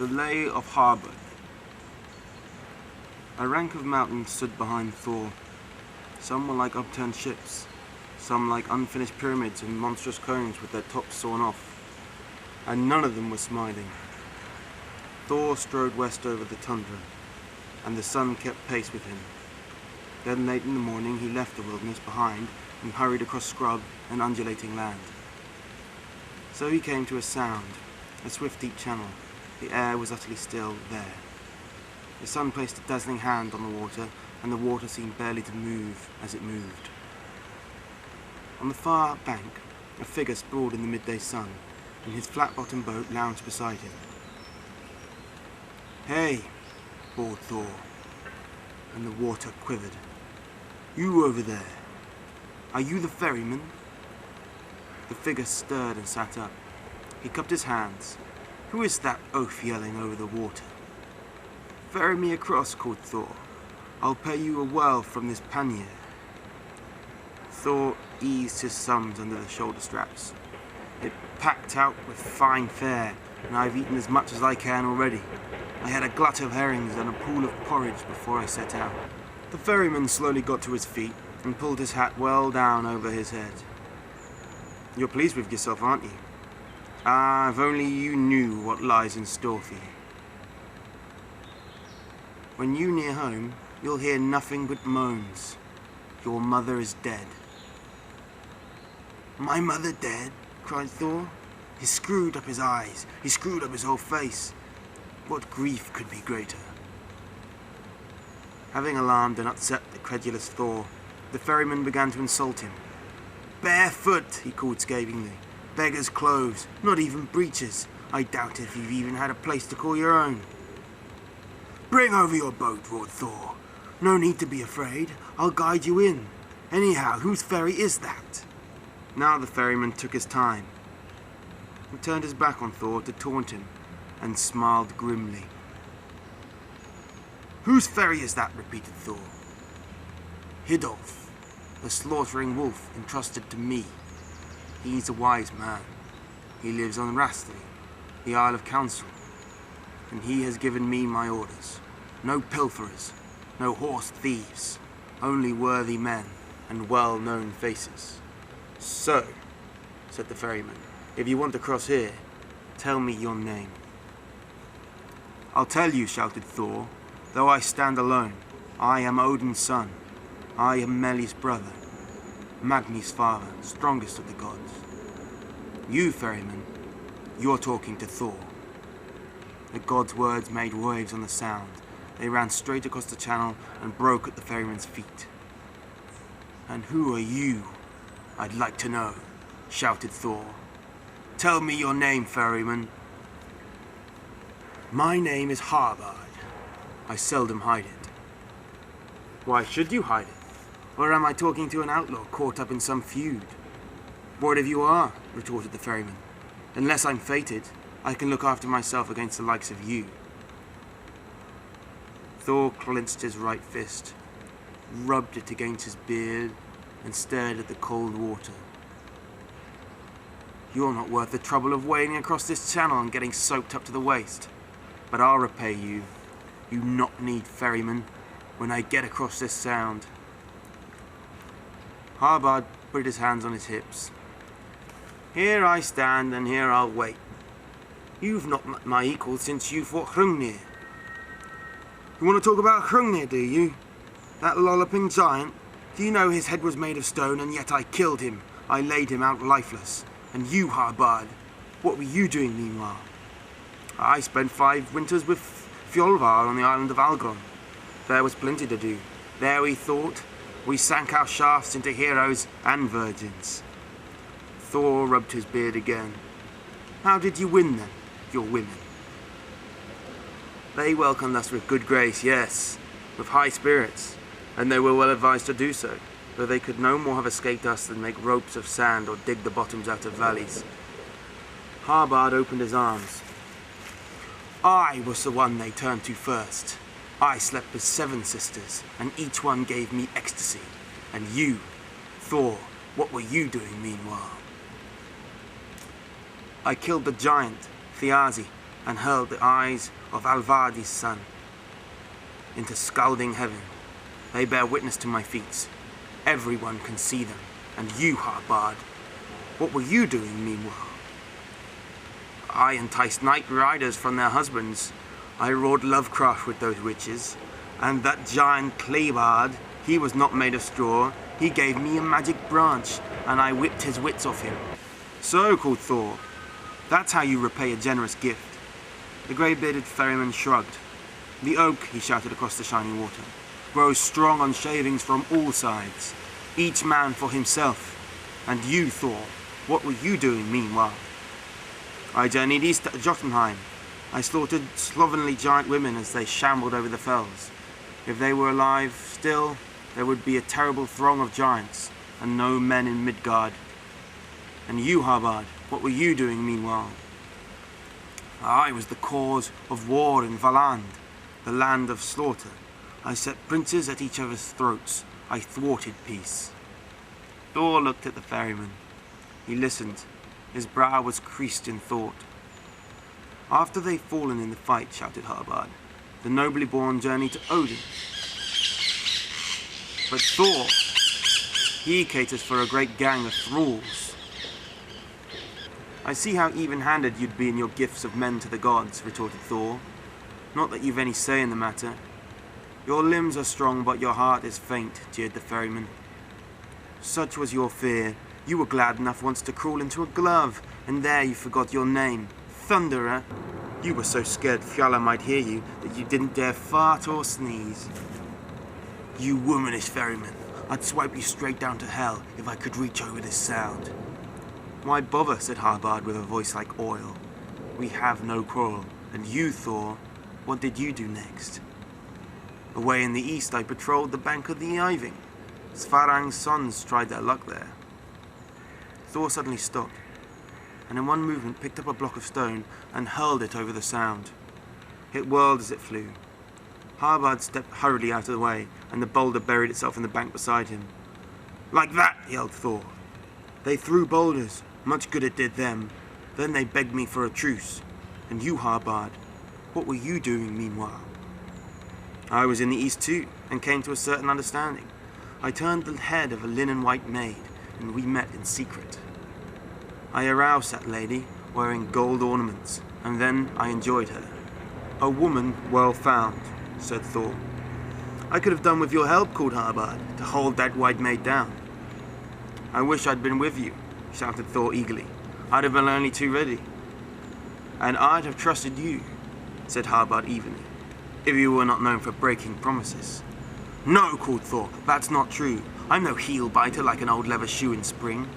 The Lay of Harbarth. A rank of mountains stood behind Thor. Some were like upturned ships, some like unfinished pyramids and monstrous cones with their tops sawn off, and none of them were smiling. Thor strode west over the tundra, and the sun kept pace with him. Then late in the morning he left the wilderness behind and hurried across scrub and undulating land. So he came to a sound, a swift deep channel. The air was utterly still there. The sun placed a dazzling hand on the water, and the water seemed barely to move as it moved. On the far bank, a figure sprawled in the midday sun, and his flat-bottomed boat lounged beside him. "Hey," bawled Thor, and the water quivered. "You over there, are you the ferryman?" The figure stirred and sat up. He cupped his hands. "Who is that oaf yelling over the water?" "Ferry me across," called Thor. "I'll pay you a whirl from this pannier." Thor eased his thumbs under the shoulder straps. "It packed out with fine fare, and I've eaten as much as I can already. I had a glut of herrings and a pool of porridge before I set out." The ferryman slowly got to his feet and pulled his hat well down over his head. "You're pleased with yourself, aren't you? Ah, if only you knew what lies in store for you. When you near home, you'll hear nothing but moans. Your mother is dead." "My mother dead?" cried Thor. He screwed up his eyes. He screwed up his whole face. What grief could be greater? Having alarmed and upset the credulous Thor, the ferryman began to insult him. "Barefoot," he called scathingly. "Beggar's clothes, not even breeches. I doubt if you've even had a place to call your own." "Bring over your boat," roared Thor. "No need to be afraid. I'll guide you in. Anyhow, whose ferry is that?" Now the ferryman took his time. He turned his back on Thor to taunt him, and smiled grimly. "Whose ferry is that?" repeated Thor. "Hidolf, the slaughtering wolf entrusted to me. He's a wise man. He lives on Rastli, the Isle of Council, and he has given me my orders. No pilferers, no horse thieves, only worthy men and well-known faces." "So," said the ferryman, "if you want to cross here, tell me your name." "I'll tell you," shouted Thor, "though I stand alone. I am Odin's son. I am Meli's brother, Magni's father, strongest of the gods. You, ferryman, you're talking to Thor." The god's words made waves on the sound. They ran straight across the channel and broke at the ferryman's feet. "And who are you, I'd like to know?" shouted Thor. "Tell me your name, ferryman." "My name is Hárbarth. I seldom hide it." "Why should you hide it? Or am I talking to an outlaw caught up in some feud?" "What if you are?" retorted the ferryman. "Unless I'm fated, I can look after myself against the likes of you." Thor clenched his right fist, rubbed it against his beard, and stared at the cold water. "You're not worth the trouble of wading across this channel and getting soaked up to the waist. But I'll repay you, you knock-kneed ferryman, when I get across this sound." Harbarth put his hands on his hips. "Here I stand, and here I'll wait. You've not met my equal since you fought Hrungnir." "You want to talk about Hrungnir, do you? That lolloping giant? Do you know his head was made of stone, and yet I killed him? I laid him out lifeless. And you, Harbarth, what were you doing meanwhile?" "I spent 5 winters with Fjolvar on the island of Algron. There was plenty to do. There we thought. We sank our shafts into heroes and virgins." Thor rubbed his beard again. "How did you win then, your women?" "They welcomed us with good grace, yes, with high spirits, and they were well advised to do so, though they could no more have escaped us than make ropes of sand or dig the bottoms out of valleys." Harbarth opened his arms. "I was the one they turned to first. I slept with 7 sisters, and each one gave me ecstasy. And you, Thor, what were you doing meanwhile?" "I killed the giant, Thiazi, and hurled the eyes of Alvardi's son into scalding heaven. They bear witness to my feats. Everyone can see them. And you, Harbard, what were you doing meanwhile? I enticed knight riders from their husbands. I wrought lovecraft with those witches. And that giant Claybard, he was not made of straw. He gave me a magic branch, and I whipped his wits off him. So, called Thor, that's how you repay a generous gift. The grey-bearded ferryman shrugged. The oak, he shouted across the shining water, grows strong on shavings from all sides, each man for himself. And you, Thor, what were you doing meanwhile? I journeyed east to Jotunheim. I slaughtered slovenly giant women as they shambled over the fells. If they were alive still, there would be a terrible throng of giants, and no men in Midgard. And you, Harbard, what were you doing meanwhile? I was the cause of war in Valand, the land of slaughter. I set princes at each other's throats. I thwarted peace. Thor looked at the ferryman. He listened. His brow was creased in thought. After they've fallen in the fight, shouted Harbard, the nobly born journey to Odin. But Thor, he caters for a great gang of thralls. I see how even-handed you'd be in your gifts of men to the gods, retorted Thor. Not that you've any say in the matter. Your limbs are strong, but your heart is faint, jeered the ferryman. Such was your fear. You were glad enough once to crawl into a glove, and there you forgot your name. Thunderer. You were so scared Fjallar might hear you that you didn't dare fart or sneeze. You womanish ferryman. I'd swipe you straight down to hell if I could reach over this sound. Why bother, said Harbard with a voice like oil. We have no quarrel. And you, Thor, what did you do next? Away in the east I patrolled the bank of the Iving. Svarang's sons tried their luck there. Thor suddenly stopped, and in one movement picked up a block of stone and hurled it over the sound. It whirled as it flew. Harbard stepped hurriedly out of the way, and the boulder buried itself in the bank beside him. Like that, yelled Thor. They threw boulders. Much good it did them. Then they begged me for a truce. And you, Harbard, what were you doing meanwhile? I was in the east too, and came to a certain understanding. I turned the head of a linen-white maid, and we met in secret. I aroused that lady, wearing gold ornaments, and then I enjoyed her. A woman well found, said Thor. I could have done with your help, called Harbard, to hold that white maid down. I wish I'd been with you, shouted Thor eagerly. I'd have been only too ready. And I'd have trusted you, said Harbard evenly, if you were not known for breaking promises. No, called Thor, that's not true. I'm no heel-biter like an old leather shoe in spring.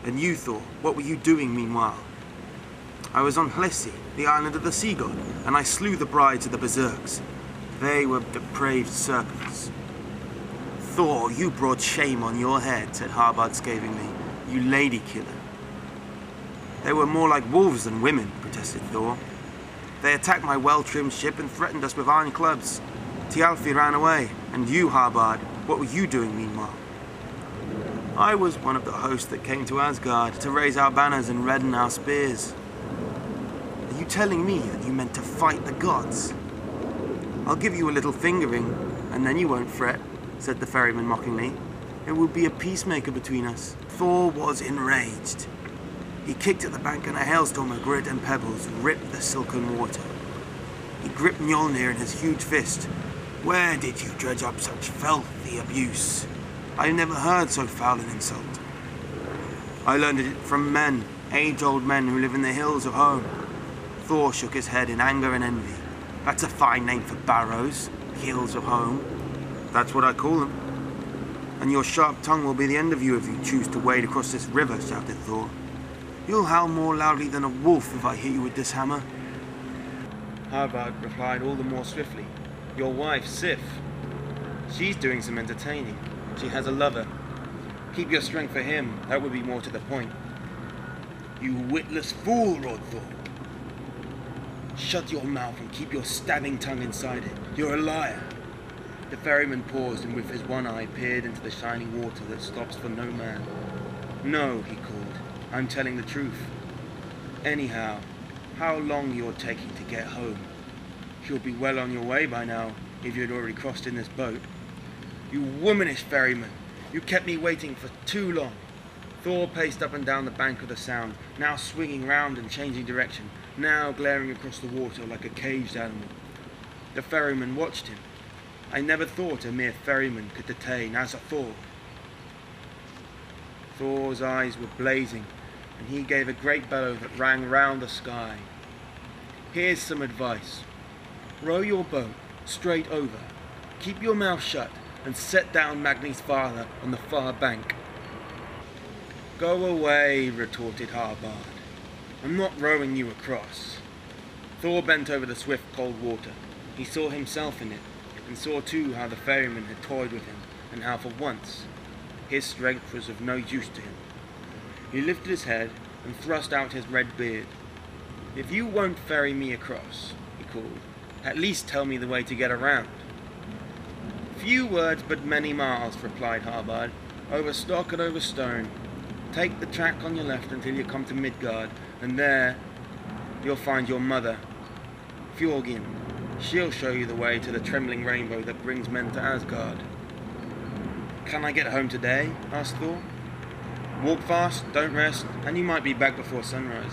And you, Thor, what were you doing meanwhile? I was on Hlessi, the island of the sea god, and I slew the brides of the berserks. They were depraved serpents. Thor, you brought shame on your head, said Harbard scathingly. You lady killer. They were more like wolves than women, protested Thor. They attacked my well-trimmed ship and threatened us with iron clubs. Thialfi ran away, and you, Harbard, what were you doing meanwhile? I was one of the hosts that came to Asgard to raise our banners and redden our spears. Are you telling me that you meant to fight the gods? I'll give you a little fingering, and then you won't fret, said the ferryman mockingly. It will be a peacemaker between us. Thor was enraged. He kicked at the bank, and a hailstorm of grit and pebbles ripped the silken water. He gripped Mjolnir in his huge fist. Where did you dredge up such filthy abuse? I never heard so foul an insult. I learned it from men, age-old men who live in the hills of home. Thor shook his head in anger and envy. That's a fine name for barrows, hills of home. That's what I call them. And your sharp tongue will be the end of you if you choose to wade across this river, shouted Thor. You'll howl more loudly than a wolf if I hit you with this hammer. Harbard replied all the more swiftly. Your wife, Sif. She's doing some entertaining. She has a lover. Keep your strength for him. That would be more to the point. You witless fool, roared Thor. Shut your mouth and keep your stabbing tongue inside it. You're a liar. The ferryman paused and with his one eye peered into the shining water that stops for no man. No, he called. I'm telling the truth. Anyhow, how long you're taking to get home? You'll be well on your way by now, if you'd already crossed in this boat. You womanish ferryman! You kept me waiting for too long. Thor paced up and down the bank of the Sound, now swinging round and changing direction, now glaring across the water like a caged animal. The ferryman watched him. I never thought a mere ferryman could detain as a Thor. Thor's eyes were blazing, and he gave a great bellow that rang round the sky. Here's some advice. Row your boat straight over. Keep your mouth shut and set down Magni's father on the far bank. Go away, retorted Harbarth. I'm not rowing you across. Thor bent over the swift cold water. He saw himself in it, and saw too how the ferryman had toyed with him, and how for once his strength was of no use to him. He lifted his head and thrust out his red beard. If you won't ferry me across, he called, at least tell me the way to get around. Few words but many miles, replied Harbarth, over stock and over stone. Take the track on your left until you come to Midgard, and there you'll find your mother, Fjorgyn. She'll show you the way to the trembling rainbow that brings men to Asgard. Can I get home today? Asked Thor. Walk fast, don't rest, and you might be back before sunrise.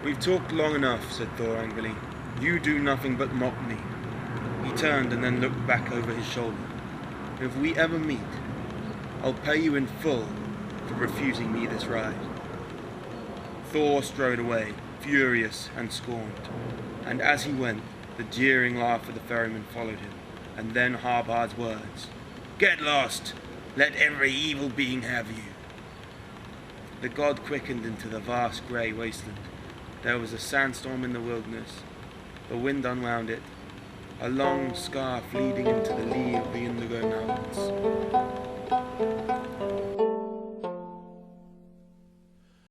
We've talked long enough, said Thor angrily. You do nothing but mock me. He turned and then looked back over his shoulder. If we ever meet, I'll pay you in full for refusing me this ride. Thor strode away, furious and scorned, and as he went, the jeering laugh of the ferryman followed him, and then Harbarth's words, Get lost! Let every evil being have you! The god quickened into the vast grey wasteland. There was a sandstorm in the wilderness. The wind unwound it, a long scarf leading into the lee of the Indigo Mountains.